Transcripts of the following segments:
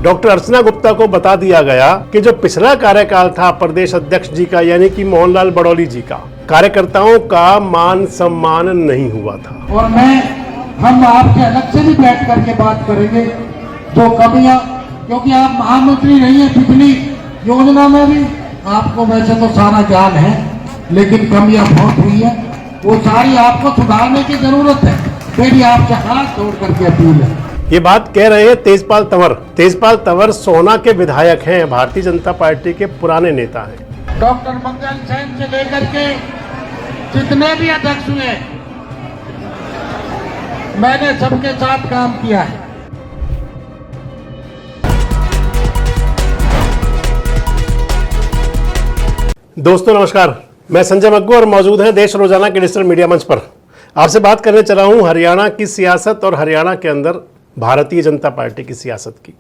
Doctor अर्चना गुप्ता को बता दिया गया कि जो पिछला कार्यकाल था प्रदेश अध्यक्ष जी का यानी कि मोहनलाल बड़ौली जी का, कार्यकर्ताओं का मान सम्मान नहीं हुआ था। और हम आपके अलग से भी बैठ करके बात करेंगे जो कमियां, क्योंकि आप महामंत्री नहीं है, पिछली योजना में भी आपको वैसे तो सारा ज्ञान है, लेकिन कमियां बहुत हुई है, वो सारी आपको सुधारने की जरूरत है। मेरी आपसे हाथ जोड़ करके अपील है। ये बात कह रहे हैं तेजपाल तंवर। तेजपाल तंवर सोना के विधायक हैं, भारतीय जनता पार्टी के पुराने नेता हैं। डॉक्टर मंगल सेन से लेकर के जितने भी अध्यक्ष हुए मैंने सबके साथ काम किया है। दोस्तों नमस्कार, मैं संजय मग्गू और मौजूद हैं देश रोजाना के डिजिटल मीडिया मंच पर। आपसे बात करने चला हूं हरियाणा की सियासत और हरियाणा के अंदर भारतीय जनता पार्टी की सियासत की।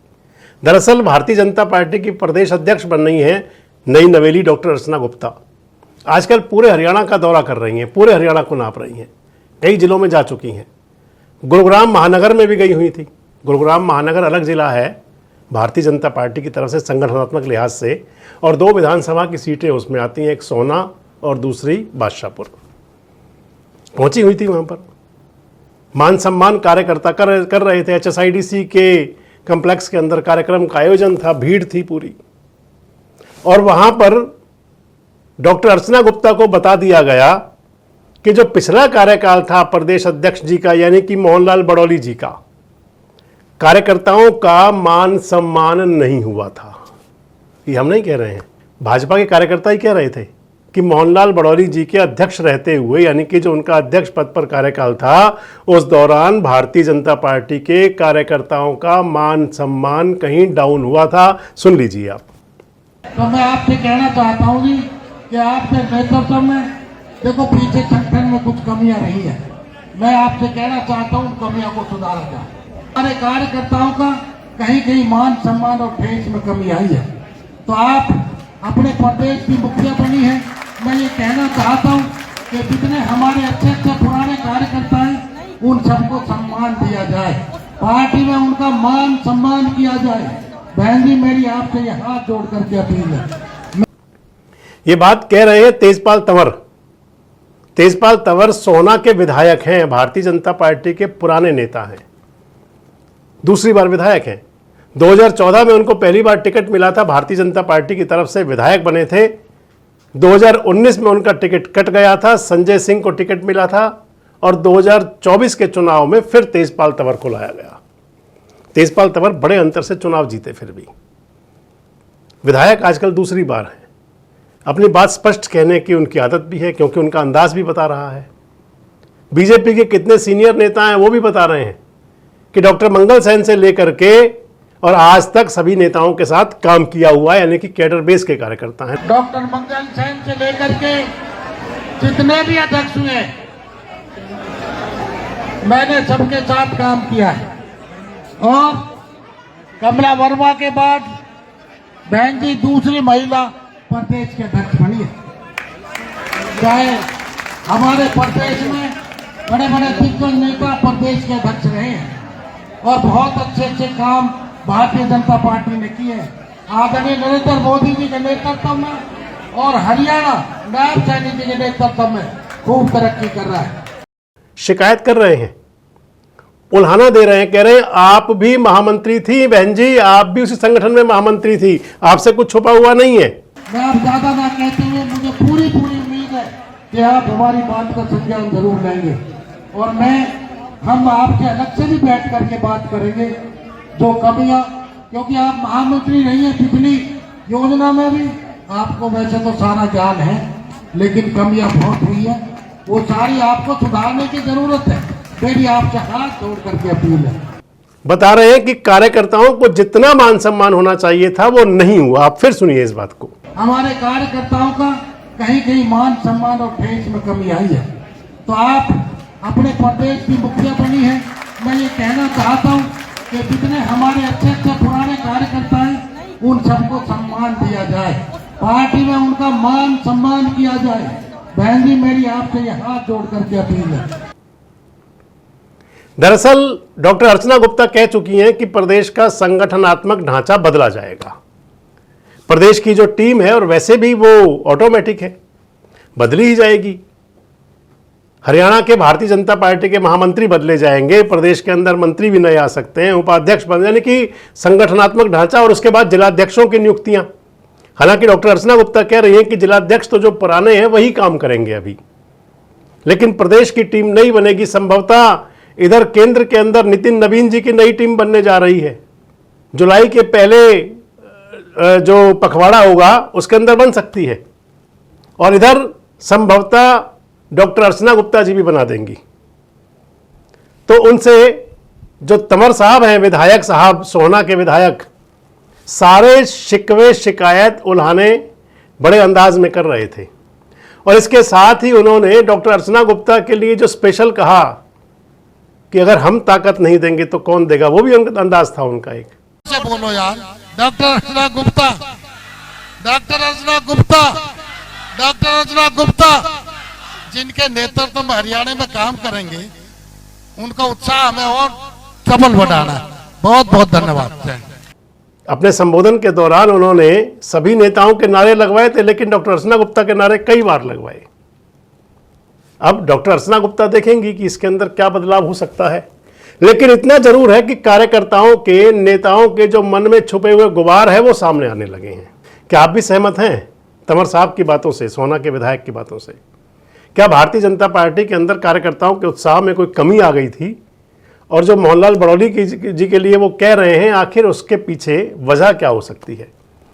दरअसल भारतीय जनता पार्टी की प्रदेश अध्यक्ष बन रही हैं नई नवेली डॉक्टर अर्चना गुप्ता। आजकल पूरे हरियाणा का दौरा कर रही हैं, पूरे हरियाणा को नाप रही हैं, कई जिलों में जा चुकी हैं। गुरुग्राम महानगर में भी गई हुई थी। गुरुग्राम महानगर अलग जिला है भारतीय जनता पार्टी की तरफ से संगठनात्मक लिहाज से, और 2 विधानसभा की सीटें उसमें आती हैं, एक सोना और दूसरी बादशाहपुर। पहुंची हुई थी वहां पर, मान सम्मान कार्यकर्ता कर रहे थे। HSIDC के कॉम्प्लेक्स के अंदर कार्यक्रम का आयोजन था, भीड़ थी पूरी, और वहां पर डॉक्टर अर्चना गुप्ता को बता दिया गया कि जो पिछला कार्यकाल था प्रदेश अध्यक्ष जी का यानी कि मोहनलाल बड़ौली जी का, कार्यकर्ताओं का मान सम्मान नहीं हुआ था। ये हम नहीं कह रहे हैं, भाजपा के कार्यकर्ता ही कह रहे थे कि मोहनलाल बड़ौली जी के अध्यक्ष रहते हुए, यानी कि जो उनका अध्यक्ष पद पर कार्यकाल था, उस दौरान भारतीय जनता पार्टी के कार्यकर्ताओं का मान सम्मान कहीं डाउन हुआ था। सुन लीजिए आप। तो मैं आपसे कहना चाहता हूँ जी कि आपके नेतृत्व में देखो पीछे संगठन में कुछ कमियां रही है, मैं आपसे कहना चाहता हूँ उन कमियों को सुधारा जाए। हमारे कार्यकर्ताओं का कहीं कहीं मान सम्मान और ठेस में कमी आई है, तो आप अपने प्रदेश की मुखिया बनी है, मैं ये कहना चाहता हूँ कि जितने हमारे अच्छे अच्छे पुराने कार्यकर्ता हैं उन सबको सम्मान दिया जाए, पार्टी में उनका मान सम्मान किया जाए। बहन जी मेरी आपसे ये हाथ जोड़ करके अपील है। ये बात कह रहे हैं तेजपाल तंवर। तेजपाल तंवर सोना के विधायक हैं, भारतीय जनता पार्टी के पुराने नेता हैं, दूसरी बार विधायक हैं। 2014 में उनको पहली बार टिकट मिला था, भारतीय जनता पार्टी की तरफ से विधायक बने थे। 2019 में उनका टिकट कट गया था, संजय सिंह को टिकट मिला था, और 2024 के चुनाव में फिर तेजपाल तंवर को लाया गया। तेजपाल तंवर बड़े अंतर से चुनाव जीते, फिर भी विधायक आजकल दूसरी बार है। अपनी बात स्पष्ट कहने की उनकी आदत भी है, क्योंकि उनका अंदाज भी बता रहा है। बीजेपी के कितने सीनियर नेता हैं वो भी बता रहे हैं कि डॉक्टर मंगल सेन से लेकर के और आज तक सभी नेताओं के साथ काम किया हुआ है, यानी कि कैडर बेस के कार्यकर्ता हैं। डॉक्टर मंगल सेन से लेकर के जितने भी अध्यक्ष हुए मैंने सबके साथ काम किया है, और कमला वर्मा के बाद बहन जी दूसरी महिला प्रदेश के अध्यक्ष बनी है। चाहे हमारे प्रदेश में बड़े बड़े दिग्गज नेता प्रदेश के अध्यक्ष रहे हैं, और बहुत अच्छे अच्छे काम भारतीय जनता पार्टी ने किए। आदरणीय नरेंद्र मोदी जी के नेतृत्व में और हरियाणा नायब सैनी जी के नेतृत्व में खूब तरक्की कर रहा है। शिकायत कर रहे हैं, उल्हाना दे रहे हैं, कह रहे हैं आप भी महामंत्री थी बहन जी, आप भी उसी संगठन में महामंत्री थी, आपसे कुछ छुपा हुआ नहीं है। मैं आप ज्यादा ना कहते हुए मुझे पूरी उम्मीद है कि आप हमारी बात का संज्ञान जरूर लेंगे, और हम आपके अलग से भी बैठ करके बात करेंगे जो कमियां, क्योंकि आप महामंत्री नहीं है, पिछली योजना में भी आपको वैसे तो सारा ज्ञान है, लेकिन कमियां बहुत हुई है, वो सारी आपको सुधारने की जरूरत है। मेरी आपसे हाथ जोड़ करके अपील है। बता रहे हैं कि कार्यकर्ताओं को जितना मान सम्मान होना चाहिए था वो नहीं हुआ। आप फिर सुनिए इस बात को। हमारे कार्यकर्ताओं का कहीं कहीं मान सम्मान और ठेस में कमी आई है, तो आप अपने प्रदेश की मुखिया बनी है, मैं ये कहना चाहता हूँ कि जितने हमारे अच्छे अच्छे पुराने कार्यकर्ता हैं उन सबको सम्मान दिया जाए, पार्टी में उनका मान सम्मान किया जाए। बहन जी मेरी आपसे ये हाथ जोड़ करके अपील है। दरअसल डॉक्टर अर्चना गुप्ता कह चुकी हैं कि प्रदेश का संगठनात्मक ढांचा बदला जाएगा। प्रदेश की जो टीम है, और वैसे भी वो ऑटोमेटिक है, बदली ही जाएगी। हरियाणा के भारतीय जनता पार्टी के महामंत्री बदले जाएंगे, प्रदेश के अंदर मंत्री भी नए आ सकते हैं, उपाध्यक्ष बन, यानी कि संगठनात्मक ढांचा, और उसके बाद जिलाध्यक्षों की नियुक्तियां। हालांकि डॉक्टर अर्चना गुप्ता कह रही हैं कि जिलाध्यक्ष तो जो पुराने हैं वही काम करेंगे अभी, लेकिन प्रदेश की टीम नहीं बनेगी। संभवतः इधर केंद्र के अंदर नितिन नवीन जी की नई टीम बनने जा रही है। जुलाई के पहले जो पखवाड़ा होगा उसके अंदर बन सकती है, और इधर संभवतः डॉक्टर अर्चना गुप्ता जी भी बना देंगी। तो उनसे जो तंवर साहब हैं, विधायक साहब, सोहना के विधायक, सारे शिकवे शिकायत उल्हाने बड़े अंदाज में कर रहे थे, और इसके साथ ही उन्होंने डॉक्टर अर्चना गुप्ता के लिए जो स्पेशल कहा कि अगर हम ताकत नहीं देंगे तो कौन देगा, वो भी अंदाज था उनका एक। से बोलो यार, डॉक्टर अर्चना गुप्ता, डॉक्टर अर्चना गुप्ता, डॉक्टर अर्चना गुप्ता जिनके नेतृत्व में हरियाणा में काम करेंगे, उनका उत्साह हमें और सबल बढ़ाना है। बहुत बहुत धन्यवाद। अपने संबोधन के दौरान उन्होंने सभी नेताओं के नारे लगवाए थे, लेकिन डॉक्टर अर्चना गुप्ता के नारे कई बार लगवाए। अब डॉक्टर अर्चना गुप्ता देखेंगी कि इसके अंदर क्या बदलाव हो सकता है, लेकिन इतना जरूर है कि कार्यकर्ताओं के, नेताओं के जो मन में छुपे हुए गुबार है वो सामने आने लगे हैं। क्या आप भी सहमत हैं तंवर साहब की बातों से, सोहना के विधायक की बातों से? क्या भारतीय जनता पार्टी के अंदर कार्यकर्ताओं के उत्साह में कोई कमी आ गई थी, और जो मोहनलाल बड़ौली जी के लिए वो कह रहे हैं, आखिर उसके पीछे वजह क्या हो सकती है?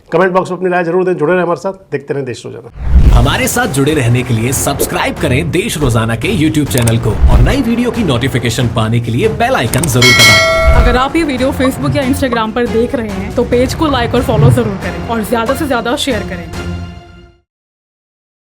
कमेंट बॉक्स में अपनी राय जरूर दें। जुड़े रहें हमारे साथ, देखते रहें देश रोजाना। हमारे साथ जुड़े रहने के लिए सब्सक्राइब करें देश रोजाना के YouTube चैनल को, और नई वीडियो की नोटिफिकेशन पाने के लिए बेल आइकन जरूर दबाएं। अगर आप ये वीडियो Facebook या Instagram पर देख रहे हैं तो पेज को लाइक और फॉलो जरूर करें, और ज्यादा से ज्यादा शेयर करें।